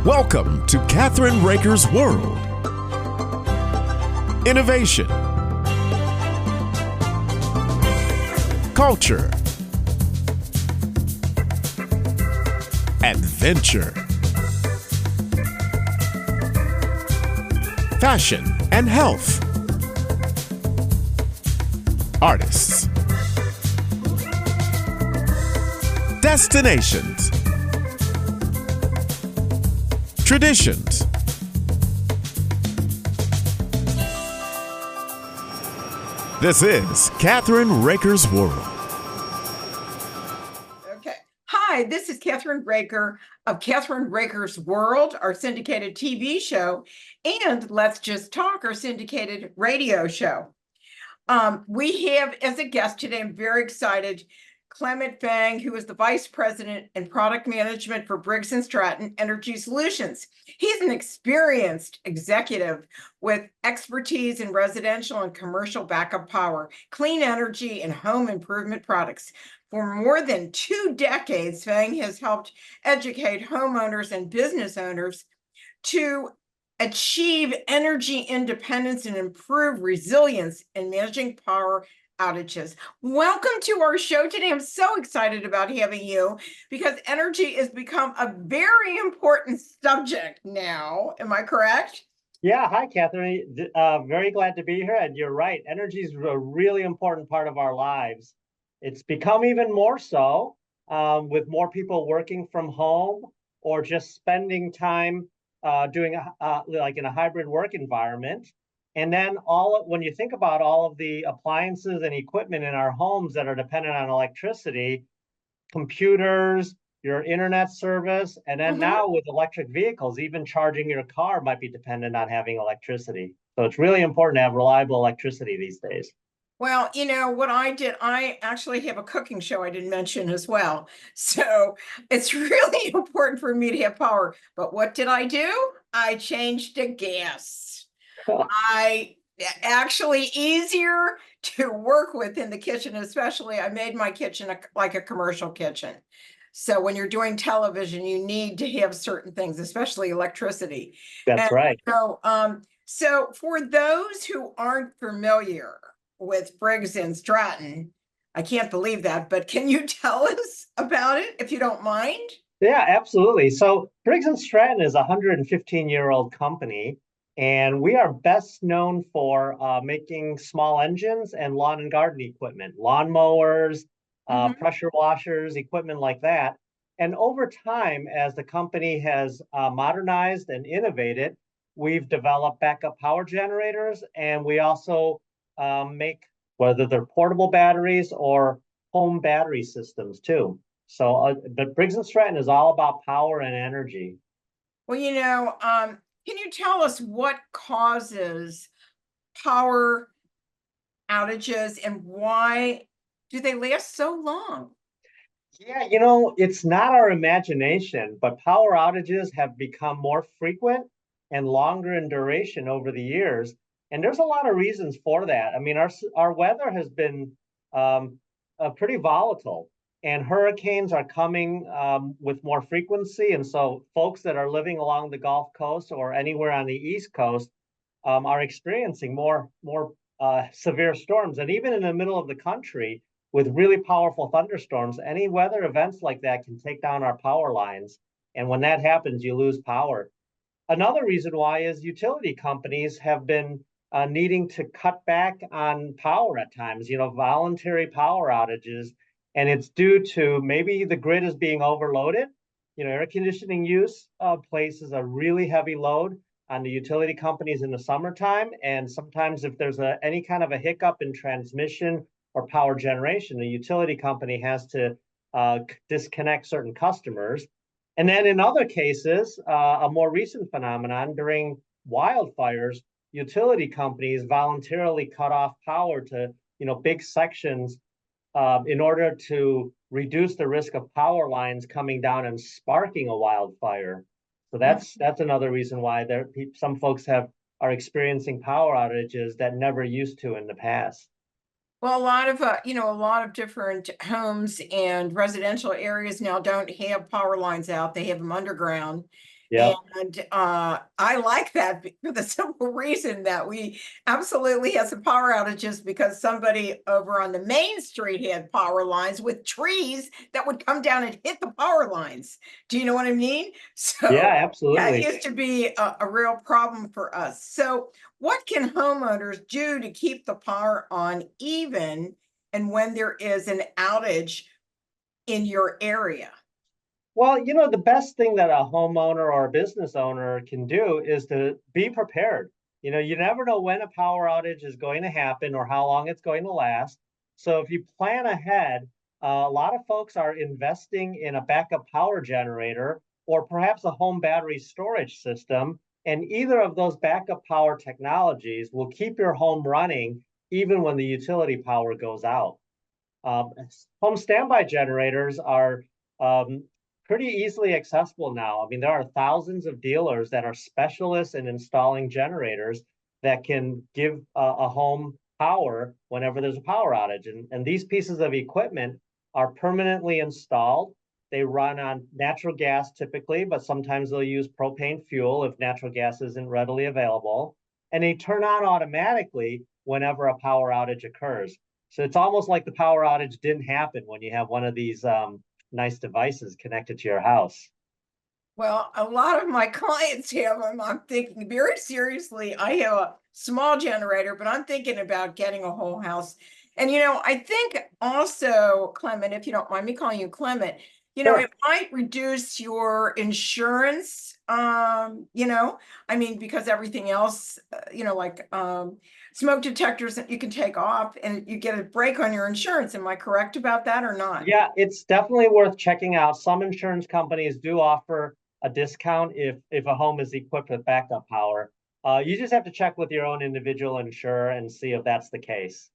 Welcome to Kathryn Raakers World. Innovation, culture, adventure, fashion and health, artists, destinations, traditions. This is Kathryn Raakers World. Okay. Hi, this is Kathryn Raaker of Kathryn Raakers World, our syndicated TV show, and Let's Just Talk, our syndicated radio show. We have as a guest today, I'm very excited, Clement Feng, who is the Vice President and Product Management for Briggs Stratton Energy Solutions. He's an experienced executive with expertise in residential and commercial backup power, clean energy, and home improvement products. For more than 2 decades, Feng has helped educate homeowners and business owners to achieve energy independence and improve resilience in managing power outages. Welcome to our show today. I'm so excited about having you because energy has become a very important subject now. Am I correct? Yeah, hi, Kathryn. Very glad to be here. And you're right, energy is a really important part of our lives. It's become even more so with more people working from home or just spending time doing like in a hybrid work environment. And then when you think about all of the appliances and equipment in our homes that are dependent on electricity, computers, your internet service, and then now with electric vehicles, even charging your car might be dependent on having electricity. So it's really important to have reliable electricity these days. Well, you know what I did, I actually have a cooking show I didn't mention as well. So it's really important for me to have power. But what did I do? I changed to gas. I actually easier to work with in the kitchen, especially I made my kitchen like a commercial kitchen. So when you're doing television, you need to have certain things, especially electricity. That's right. So for those who aren't familiar with Briggs and Stratton, I can't believe that, but can you tell us about it if you don't mind? Yeah, absolutely. So Briggs and Stratton is a 115-year-old company, and we are best known for making small engines and lawn and garden equipment, lawnmowers, pressure washers, equipment like that. And over time, as the company has modernized and innovated, we've developed backup power generators, and we also make, whether they're portable batteries or home battery systems too. So, but Briggs and Stratton is all about power and energy. Well, you know, can you tell us what causes power outages and why do they last so long? Yeah, it's not our imagination, but power outages have become more frequent and longer in duration over the years. And there's a lot of reasons for that. I mean, our weather has been pretty volatile, and hurricanes are coming with more frequency. And so folks that are living along the Gulf Coast or anywhere on the East Coast are experiencing more severe storms. And even in the middle of the country, with really powerful thunderstorms, any weather events like that can take down our power lines. And when that happens, you lose power. Another reason why is utility companies have been needing to cut back on power at times, voluntary power outages. And it's due to maybe the grid is being overloaded. Air conditioning use places a really heavy load on the utility companies in the summertime. And sometimes if there's any kind of a hiccup in transmission or power generation, the utility company has to disconnect certain customers. And then in other cases, a more recent phenomenon during wildfires, utility companies voluntarily cut off power to big sections in order to reduce the risk of power lines coming down and sparking a wildfire. So that's another reason why some folks are experiencing power outages that never used to in the past. Well, a lot of different homes and residential areas now don't have power lines out. They have them underground. Yep. And I like that for the simple reason that we absolutely had some power outages because somebody over on the main street had power lines with trees that would come down and hit the power lines. Do you know what I mean? Yeah, So yeah, it absolutely. used to be a real problem for us. So what can homeowners do to keep the power on even and when there is an outage in your area? Well, the best thing that a homeowner or a business owner can do is to be prepared. You never know when a power outage is going to happen or how long it's going to last. So if you plan ahead, a lot of folks are investing in a backup power generator or perhaps a home battery storage system. And either of those backup power technologies will keep your home running even when the utility power goes out. Um, Home standby generators are um, pretty easily accessible now. I mean, there are thousands of dealers that are specialists in installing generators that can give a home power whenever there's a power outage. And these pieces of equipment are permanently installed. They run on natural gas typically, but sometimes they'll use propane fuel if natural gas isn't readily available. And they turn on automatically whenever a power outage occurs. So it's almost like the power outage didn't happen when you have one of these nice devices connected to your house. Well, a lot of my clients have them. I'm thinking very seriously. I have a small generator, but I'm thinking about getting a whole house. And I think also, Clement, if you don't mind me calling you Clement, Sure. it might reduce your insurance. I mean, because everything else, like smoke detectors that you can take off and you get a break on your insurance. Am I correct about that or not? Yeah, it's definitely worth checking out. Some insurance companies do offer a discount if a home is equipped with backup power. You just have to check with your own individual insurer and see if that's the case.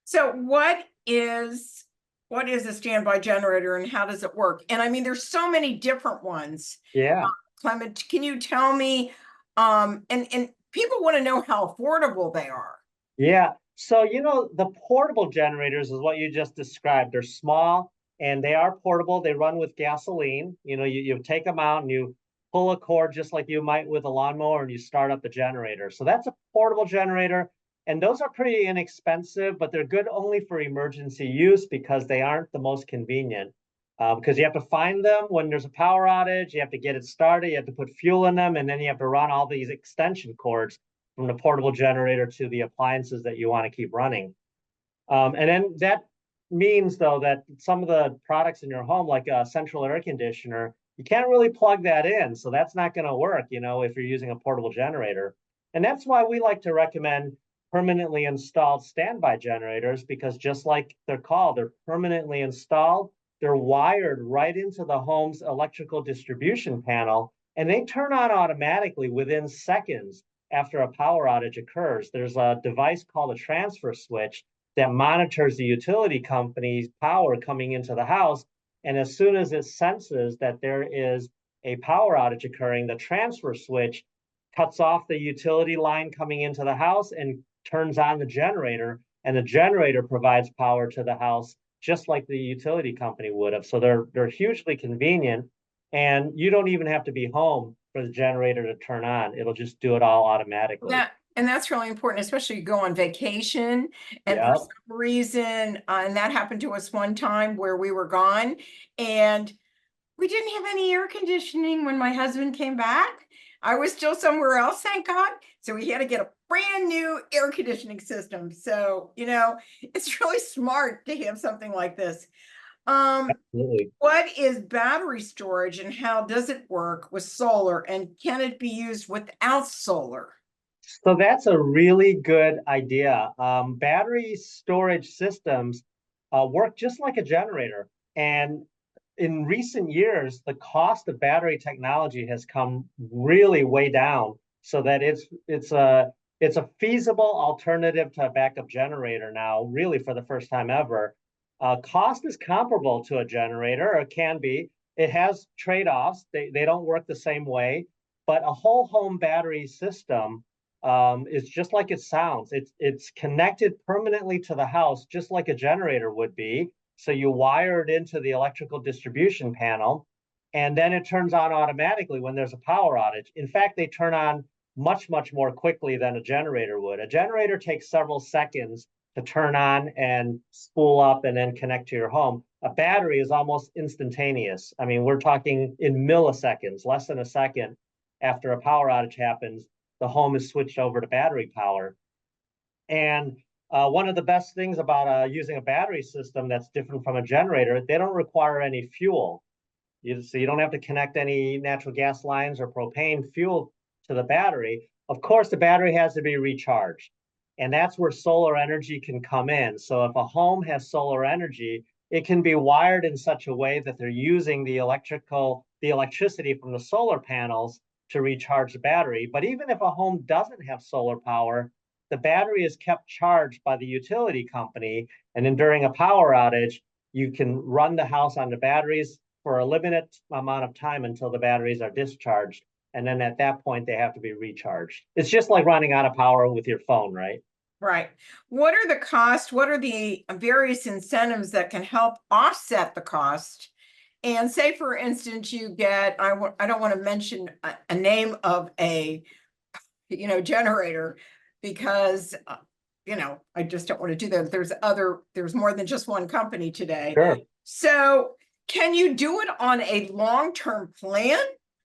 So what is a standby generator and how does it work? And I mean, there's so many different ones. Yeah. Clement, can you tell me, and people want to know how affordable they are. Yeah. So, the portable generators is what you just described. They're small and they are portable. They run with gasoline. You take them out and you pull a cord just like you might with a lawnmower and you start up the generator. So that's a portable generator. And those are pretty inexpensive, but they're good only for emergency use because they aren't the most convenient. Because you have to find them when there's a power outage, you have to get it started, you have to put fuel in them, and then you have to run all these extension cords from the portable generator to the appliances that you want to keep running. And then that means, though, that some of the products in your home, like a central air conditioner, you can't really plug that in. So that's not going to work, if you're using a portable generator. And that's why we like to recommend permanently installed standby generators, because just like they're called, they're permanently installed. They're wired right into the home's electrical distribution panel, and they turn on automatically within seconds after a power outage occurs. There's a device called a transfer switch that monitors the utility company's power coming into the house. And as soon as it senses that there is a power outage occurring, the transfer switch cuts off the utility line coming into the house and turns on the generator. And the generator provides power to the house just like the utility company would have. So they're hugely convenient. And you don't even have to be home for the generator to turn on. It'll just do it all automatically. And that's really important, especially you go on vacation and for Yeah. some reason, and that happened to us one time where we were gone and we didn't have any air conditioning when my husband came back. I was still somewhere else, thank God. So we had to get a brand new air conditioning system. So, it's really smart to have something like this. Absolutely. What is battery storage and how does it work with solar? And can it be used without solar? So that's a really good idea. Battery storage systems work just like a generator. And in recent years, the cost of battery technology has come really way down so that it's a feasible alternative to a backup generator now, really for the first time ever. Cost is comparable to a generator, or can be. It has trade-offs. They don't work the same way, but a whole home battery system is just like it sounds. It's connected permanently to the house, just like a generator would be. So you wire it into the electrical distribution panel, and then it turns on automatically when there's a power outage. In fact, they turn on much, much more quickly than a generator would. A generator takes several seconds to turn on and spool up and then connect to your home. A battery is almost instantaneous. I mean, we're talking in milliseconds, less than a second after a power outage happens, the home is switched over to battery power. And one of the best things about using a battery system that's different from a generator, they don't require any fuel. So you don't have to connect any natural gas lines or propane fuel to the battery. Of course, the battery has to be recharged. And that's where solar energy can come in. So if a home has solar energy, it can be wired in such a way that they're using the electricity from the solar panels to recharge the battery. But even if a home doesn't have solar power, the battery is kept charged by the utility company. And then during a power outage, you can run the house on the batteries for a limited amount of time until the batteries are discharged. And then at that point, they have to be recharged. It's just like running out of power with your phone, right? Right. What are the costs? What are the various incentives that can help offset the cost? And say, for instance, you get, I don't want to mention a name of a, generator, because, I just don't want to do that. There's more than just one company today. Sure. So can you do it on a long-term plan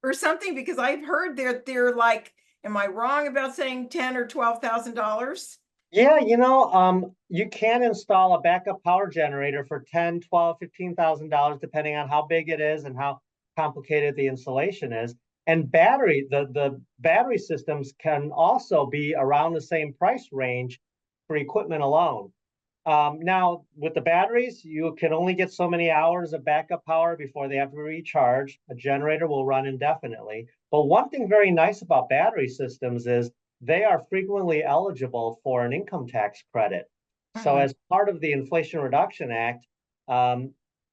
or something? Because I've heard they're like, am I wrong about saying $10,000 or $12,000? Yeah, you can install a backup power generator for $10,000, $12,000, $15,000, depending on how big it is and how complicated the installation is. And the battery systems can also be around the same price range for equipment alone. Now, with the batteries, you can only get so many hours of backup power before they have to be recharged. A generator will run indefinitely. But one thing very nice about battery systems is they are frequently eligible for an income tax credit. So as part of the Inflation Reduction Act,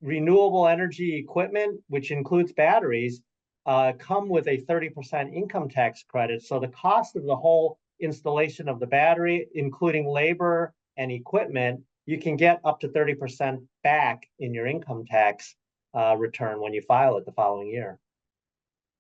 renewable energy equipment, which includes batteries, come with a 30% income tax credit. So the cost of the whole installation of the battery, including labor and equipment, you can get up to 30% back in your income tax return when you file it the following year.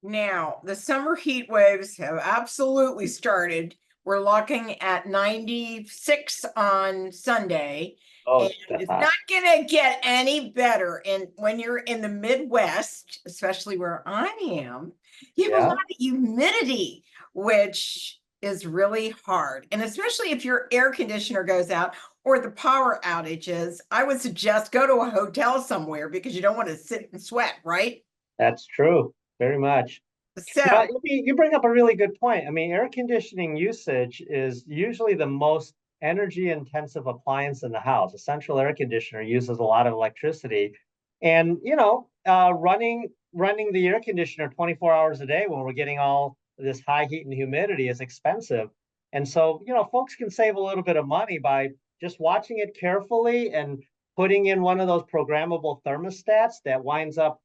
Now, the summer heat waves have absolutely started. We're looking at 96 on Sunday. Oh, and that's it's hot. not going to get any better. And when you're in the Midwest, especially where I am, you have a lot of humidity, which is really hard. And especially if your air conditioner goes out or the power outages, I would suggest go to a hotel somewhere because you don't want to sit and sweat, right? That's true. Very much. So You bring up a really good point. I mean, air conditioning usage is usually the most energy intensive appliance in the house. A central air conditioner uses a lot of electricity. And, running the air conditioner 24 hours a day when we're getting all this high heat and humidity is expensive. And so, folks can save a little bit of money by just watching it carefully and putting in one of those programmable thermostats that winds up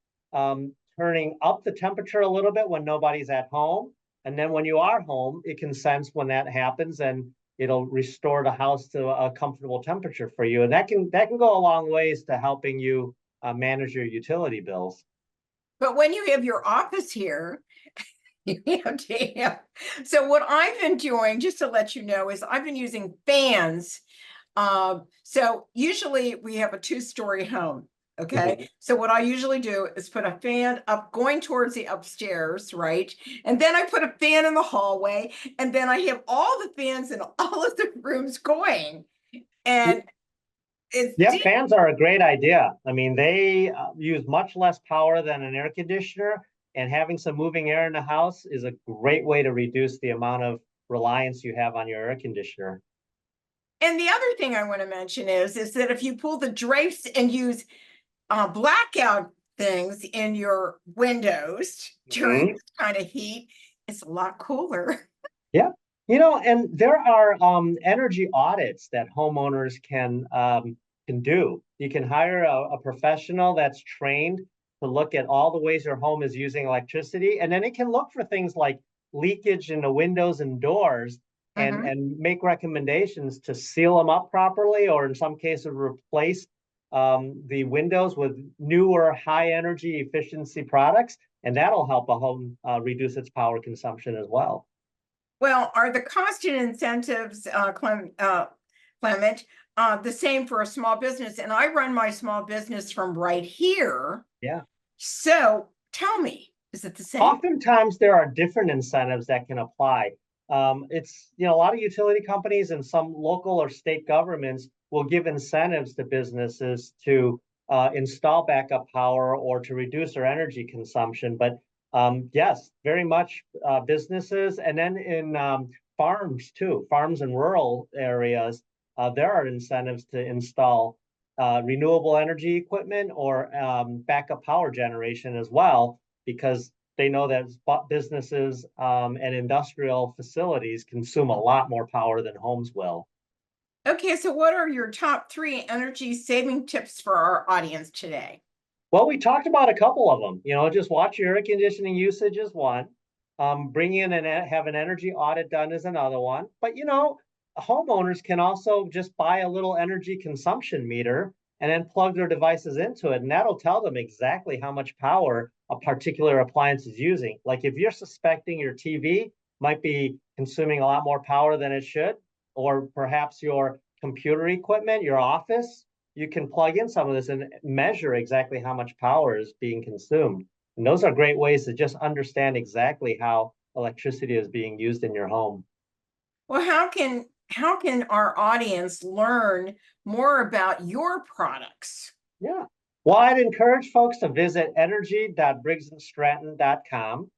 turning up the temperature a little bit when nobody's at home. And then when you are home, it can sense when that happens and it'll restore the house to a comfortable temperature for you. And that can go a long ways to helping you manage your utility bills. but when you have your office here, you have to have. So what I've been doing, just to let you know, is I've been using fans. So usually we have a 2-story home. Okay. So what I usually do is put a fan up going towards the upstairs, right? And then I put a fan in the hallway, and then I have all the fans in all of the rooms going. And Fans are a great idea. I mean, they use much less power than an air conditioner, and having some moving air in the house is a great way to reduce the amount of reliance you have on your air conditioner. And the other thing I want to mention is that if you pull the drapes and use blackout things in your windows during this kind of heat, it's a lot cooler. Yeah. And there are energy audits that homeowners can do. You can hire a professional that's trained to look at all the ways your home is using electricity, and then it can look for things like leakage in the windows and doors and make recommendations to seal them up properly, or in some cases replace the windows with newer high energy efficiency products, and that'll help a home reduce its power consumption as well. Well, are the cost and incentives, Clement, the same for a small business? And I run my small business from right here. Yeah. So tell me, is it the same? Oftentimes there are different incentives that can apply. It's, a lot of utility companies and some local or state governments will give incentives to businesses to install backup power or to reduce their energy consumption. But yes, very much businesses, and then in farms too, farms and rural areas, there are incentives to install renewable energy equipment or backup power generation as well, because they know that businesses and industrial facilities consume a lot more power than homes will. Okay, so what are your top 3 energy saving tips for our audience today? Well, we talked about a couple of them. Just watch your air conditioning usage is one. Bring in and have an energy audit done is another one. But homeowners can also just buy a little energy consumption meter and then plug their devices into it, and that'll tell them exactly how much power a particular appliance is using. Like if you're suspecting your TV might be consuming a lot more power than it should, or perhaps your computer equipment, your office, you can plug in some of this and measure exactly how much power is being consumed. And those are great ways to just understand exactly how electricity is being used in your home. Well, how can our audience learn more about your products? Yeah. Well, I'd encourage folks to visit energy.briggsandstratton.com.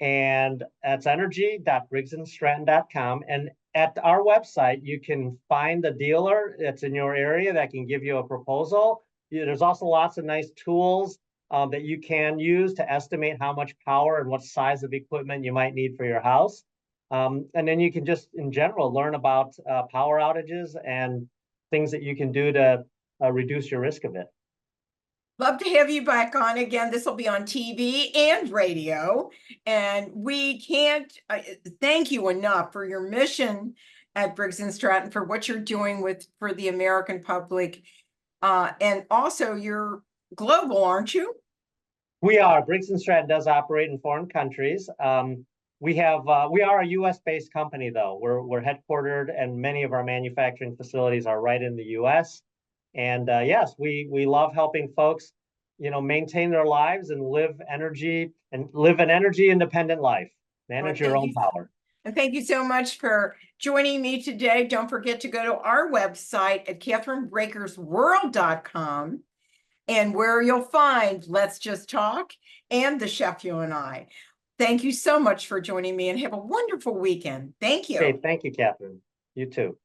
And that's energy.briggsandstratton.com. And at our website, you can find a dealer that's in your area that can give you a proposal. There's also lots of nice tools that you can use to estimate how much power and what size of equipment you might need for your house. And then you can just, in general, learn about power outages and things that you can do to reduce your risk of it. Love to have you back on again. This will be on TV and radio. And we can't thank you enough for your mission at Briggs & Stratton, for what you're doing for the American public. And also you're global, aren't you? We are. Briggs & Stratton does operate in foreign countries. We are a U.S.-based company, though. We're headquartered, and many of our manufacturing facilities are right in the U.S. And yes, we love helping folks, maintain their lives and live an energy independent life. Manage your own power. And thank you so much for joining me today. Don't forget to go to our website at KathrynRaakersWorld.com, and where you'll find Let's Just Talk and The Chef You and I. Thank you so much for joining me, and have a wonderful weekend. Thank you. Okay, thank you, Kathryn. You too.